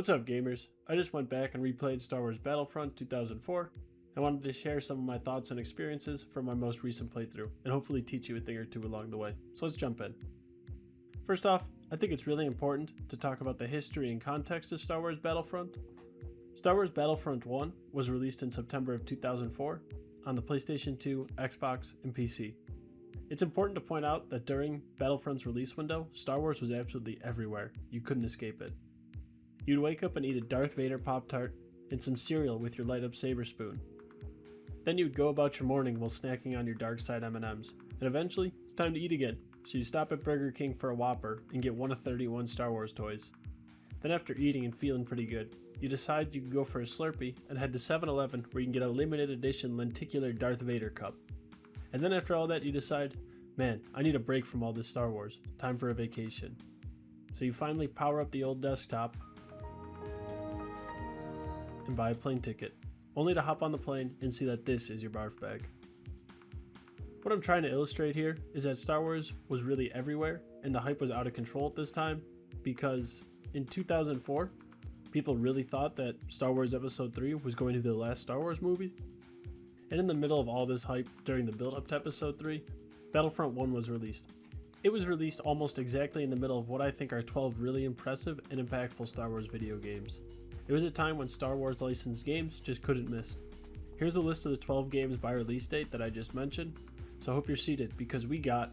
What's up, gamers? I just went back and replayed Star Wars Battlefront 2004. I wanted to share some of my thoughts and experiences from my most recent playthrough, and hopefully teach you a thing or two along the way. So let's jump in. First off, I think it's really important to talk about the history and context of Star Wars Battlefront. Star Wars Battlefront 1 was released in September of 2004 on the PlayStation 2, Xbox, and PC. It's important to point out that during Battlefront's release window, Star Wars was absolutely everywhere. You couldn't escape it. You'd wake up and eat a Darth Vader Pop-Tart and some cereal with your light-up saber spoon. Then you'd go about your morning while snacking on your dark side M&Ms, and eventually, it's time to eat again, so you stop at Burger King for a Whopper and get one of 31 Star Wars toys. Then after eating and feeling pretty good, you decide you can go for a Slurpee and head to 7-Eleven where you can get a limited edition lenticular Darth Vader cup. And then after all that you decide, man, I need a break from all this Star Wars, time for a vacation. So you finally power up the old desktop and buy a plane ticket, only to hop on the plane and see that this is your barf bag. What I'm trying to illustrate here is that Star Wars was really everywhere and the hype was out of control at this time because in 2004, people really thought that Star Wars Episode 3 was going to be the last Star Wars movie. And in the middle of all this hype during the build-up to Episode 3, Battlefront 1 was released. It was released almost exactly in the middle of what I think are 12 really impressive and impactful Star Wars video games. It was a time when Star Wars licensed games just couldn't miss. Here's a list of the 12 games by release date that I just mentioned, so I hope you're seated because we got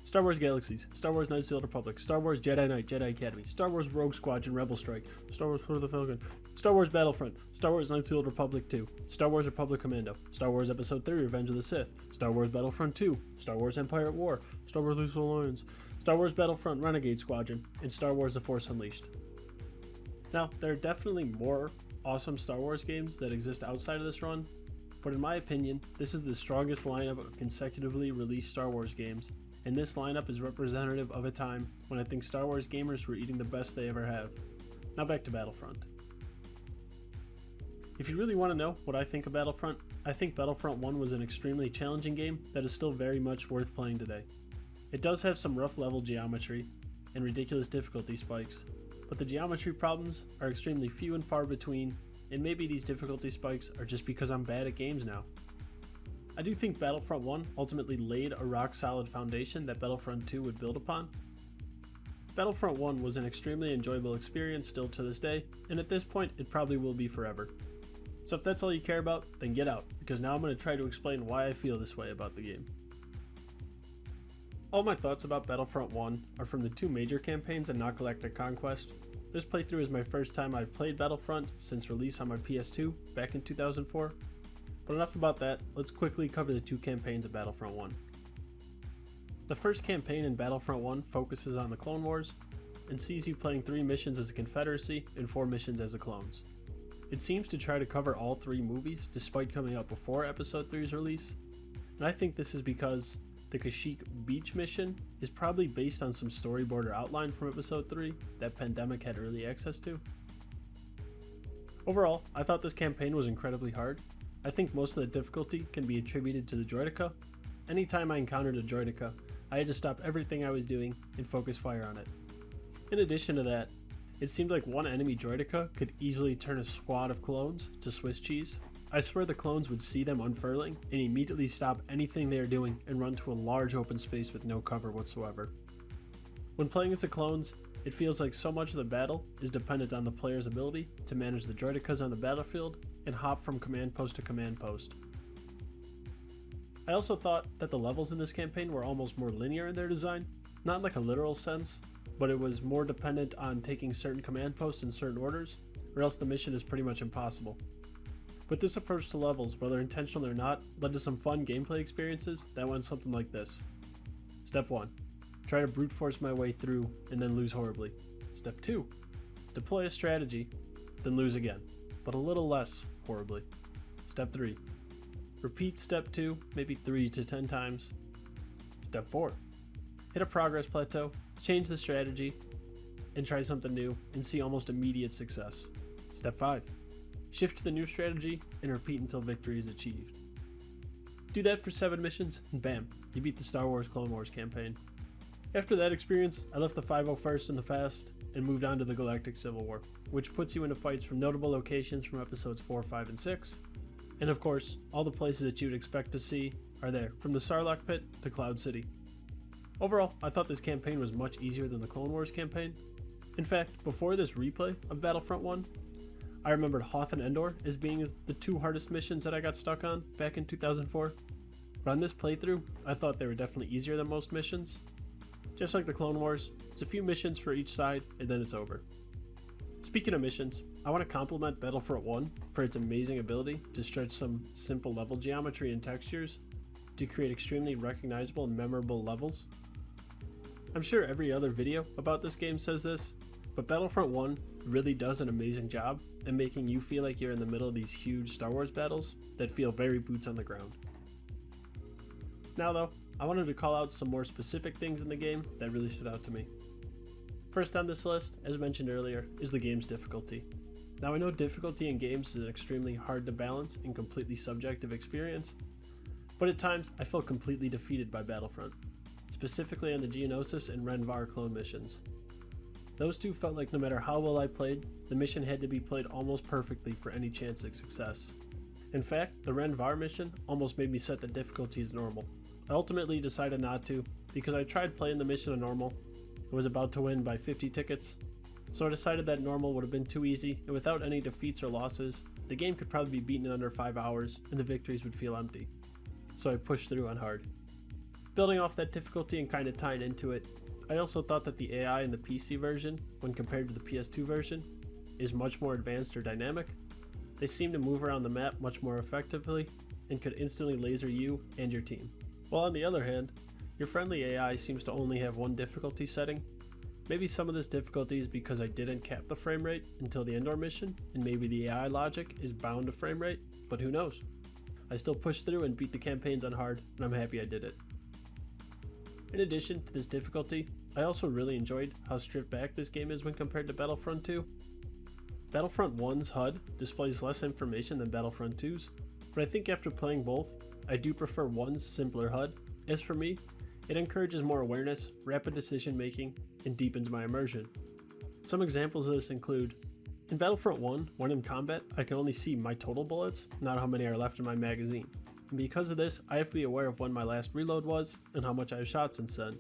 Star Wars Galaxies, Star Wars Knights of the Old Republic, Star Wars Jedi Knight, Jedi Academy, Star Wars Rogue Squadron, Rebel Strike, Star Wars Sword of the Falcon, Star Wars Battlefront, Star Wars Knights of the Old Republic 2, Star Wars Republic Commando, Star Wars Episode 3 Revenge of the Sith, Star Wars Battlefront 2, Star Wars Empire at War, Star Wars Lethal Alliance, Star Wars Battlefront Renegade Squadron, and Star Wars The Force Unleashed. Now, there are definitely more awesome Star Wars games that exist outside of this run, but in my opinion, this is the strongest lineup of consecutively released Star Wars games, and this lineup is representative of a time when I think Star Wars gamers were eating the best they ever have. Now back to Battlefront. If you really want to know what I think of Battlefront, I think Battlefront 1 was an extremely challenging game that is still very much worth playing today. It does have some rough level geometry and ridiculous difficulty spikes, but the geometry problems are extremely few and far between, and maybe these difficulty spikes are just because I'm bad at games now. I do think Battlefront 1 ultimately laid a rock solid foundation that Battlefront 2 would build upon. Battlefront 1 was an extremely enjoyable experience still to this day, and at this point it probably will be forever. So if that's all you care about, then get out, because now I'm going to try to explain why I feel this way about the game. All my thoughts about Battlefront 1 are from the two major campaigns and not Galactic Conquest. This playthrough is my first time I've played Battlefront since release on my PS2 back in 2004. But enough about that, let's quickly cover the two campaigns of Battlefront 1. The first campaign in Battlefront 1 focuses on the Clone Wars and sees you playing 3 missions as the Confederacy and 4 missions as the Clones. It seems to try to cover all 3 movies despite coming out before Episode 3's release, and I think this is because the Kashyyyk Beach mission is probably based on some storyboard or outline from Episode 3 that Pandemic had early access to. Overall, I thought this campaign was incredibly hard. I think most of the difficulty can be attributed to the droideka. Anytime I encountered a droideka, I had to stop everything I was doing and focus fire on it. In addition to that, it seemed like one enemy droideka could easily turn a squad of clones to Swiss cheese. I swear the clones would see them unfurling and immediately stop anything they are doing and run to a large open space with no cover whatsoever. When playing as the clones, it feels like so much of the battle is dependent on the player's ability to manage the droidekas on the battlefield and hop from command post to command post. I also thought that the levels in this campaign were almost more linear in their design, not in like a literal sense, but it was more dependent on taking certain command posts in certain orders, or else the mission is pretty much impossible. But this approach to levels, whether intentional or not, led to some fun gameplay experiences that went something like this. Step 1. Try to brute force my way through and then lose horribly. Step 2. Deploy a strategy, then lose again, but a little less horribly. Step 3. Repeat step 2 maybe 3 to 10 times. Step 4. Hit a progress plateau, change the strategy, and try something new and see almost immediate success. Step 5. Shift to the new strategy and repeat until victory is achieved. Do that for 7 missions and bam, you beat the Star Wars Clone Wars campaign. After that experience, I left the 501st in the past and moved on to the Galactic Civil War, which puts you into fights from notable locations from episodes 4, 5, and 6. And of course, all the places that you'd expect to see are there, from the Sarlacc pit to Cloud City. Overall, I thought this campaign was much easier than the Clone Wars campaign. In fact, before this replay of Battlefront 1, I remembered Hoth and Endor as being the two hardest missions that I got stuck on back in 2004. But on this playthrough, I thought they were definitely easier than most missions. Just like the Clone Wars, it's a few missions for each side and then it's over. Speaking of missions, I want to compliment Battlefront 1 for its amazing ability to stretch some simple level geometry and textures to create extremely recognizable and memorable levels. I'm sure every other video about this game says this, but Battlefront 1 really does an amazing job at making you feel like you're in the middle of these huge Star Wars battles that feel very boots on the ground. Now though, I wanted to call out some more specific things in the game that really stood out to me. First on this list, as mentioned earlier, is the game's difficulty. Now I know difficulty in games is an extremely hard to balance and completely subjective experience, but at times I felt completely defeated by Battlefront, specifically on the Geonosis and Renvar clone missions. Those two felt like no matter how well I played, the mission had to be played almost perfectly for any chance of success. In fact, the Renvar mission almost made me set the difficulty as normal. I ultimately decided not to, because I tried playing the mission on normal and was about to win by 50 tickets, so I decided that normal would have been too easy, and without any defeats or losses, the game could probably be beaten in under 5 hours and the victories would feel empty. So I pushed through on hard. Building off that difficulty and kind of tying into it, I also thought that the AI in the PC version, when compared to the PS2 version, is much more advanced or dynamic. They seem to move around the map much more effectively and could instantly laser you and your team. While on the other hand, your friendly AI seems to only have one difficulty setting. Maybe some of this difficulty is because I didn't cap the frame rate until the Endor mission, and maybe the AI logic is bound to frame rate, but who knows? I still pushed through and beat the campaigns on hard, and I'm happy I did it. In addition to this difficulty, I also really enjoyed how stripped back this game is when compared to Battlefront 2. Battlefront 1's HUD displays less information than Battlefront 2's, but I think after playing both, I do prefer 1's simpler HUD. As for me, it encourages more awareness, rapid decision making, and deepens my immersion. Some examples of this include, in Battlefront 1, when in combat, I can only see my total bullets, not how many are left in my magazine. And because of this, I have to be aware of when my last reload was and how much I have shot since then.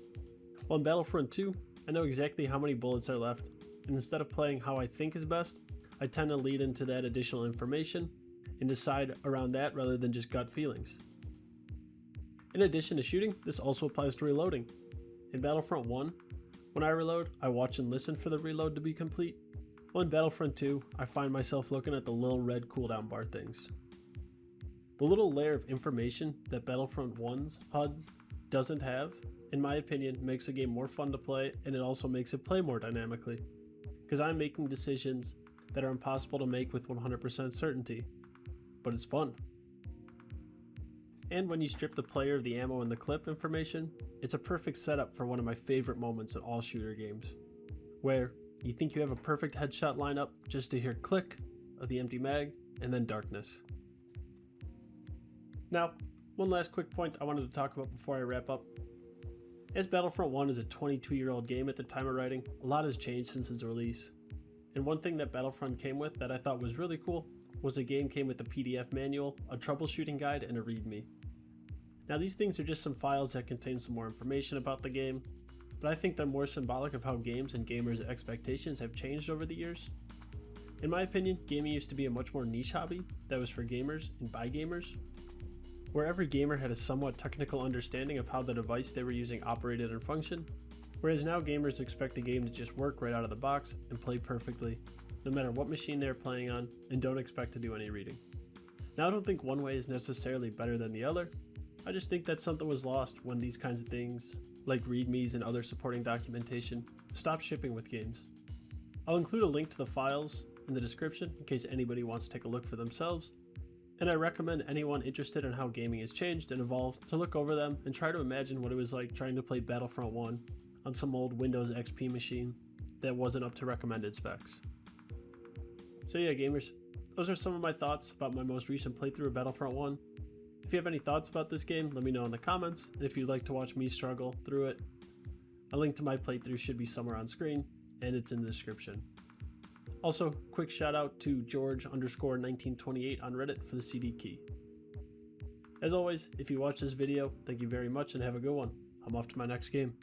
While in Battlefront 2, I know exactly how many bullets are left, and instead of playing how I think is best, I tend to lead into that additional information and decide around that rather than just gut feelings. In addition to shooting, this also applies to reloading. In Battlefront 1, when I reload, I watch and listen for the reload to be complete. While in Battlefront 2, I find myself looking at the little red cooldown bar things. The little layer of information that Battlefront 1's HUD doesn't have, in my opinion, makes the game more fun to play, and it also makes it play more dynamically. Because I'm making decisions that are impossible to make with 100% certainty, but it's fun. And when you strip the player of the ammo and the clip information, it's a perfect setup for one of my favorite moments in all shooter games, where you think you have a perfect headshot lineup just to hear click of the empty mag and then darkness. Now, one last quick point I wanted to talk about before I wrap up. As Battlefront 1 is a 22-year-old game at the time of writing, a lot has changed since its release. And one thing that Battlefront came with that I thought was really cool was the game came with a PDF manual, a troubleshooting guide, and a Readme. Now these things are just some files that contain some more information about the game, but I think they're more symbolic of how games and gamers' expectations have changed over the years. In my opinion, gaming used to be a much more niche hobby that was for gamers and by gamers, where every gamer had a somewhat technical understanding of how the device they were using operated and functioned, whereas now gamers expect a game to just work right out of the box and play perfectly, no matter what machine they're playing on, and don't expect to do any reading. Now I don't think one way is necessarily better than the other, I just think that something was lost when these kinds of things, like readmes and other supporting documentation, stopped shipping with games. I'll include a link to the files in the description in case anybody wants to take a look for themselves, and I recommend anyone interested in how gaming has changed and evolved to look over them and try to imagine what it was like trying to play Battlefront 1 on some old Windows XP machine that wasn't up to recommended specs. So yeah, gamers, those are some of my thoughts about my most recent playthrough of Battlefront 1. If you have any thoughts about this game, let me know in the comments, and if you'd like to watch me struggle through it, a link to my playthrough should be somewhere on screen. and it's in the description. Also, quick shout out to George_1928 on Reddit for the CD key. As always, if you watched this video, thank you very much and have a good one. I'm off to my next game.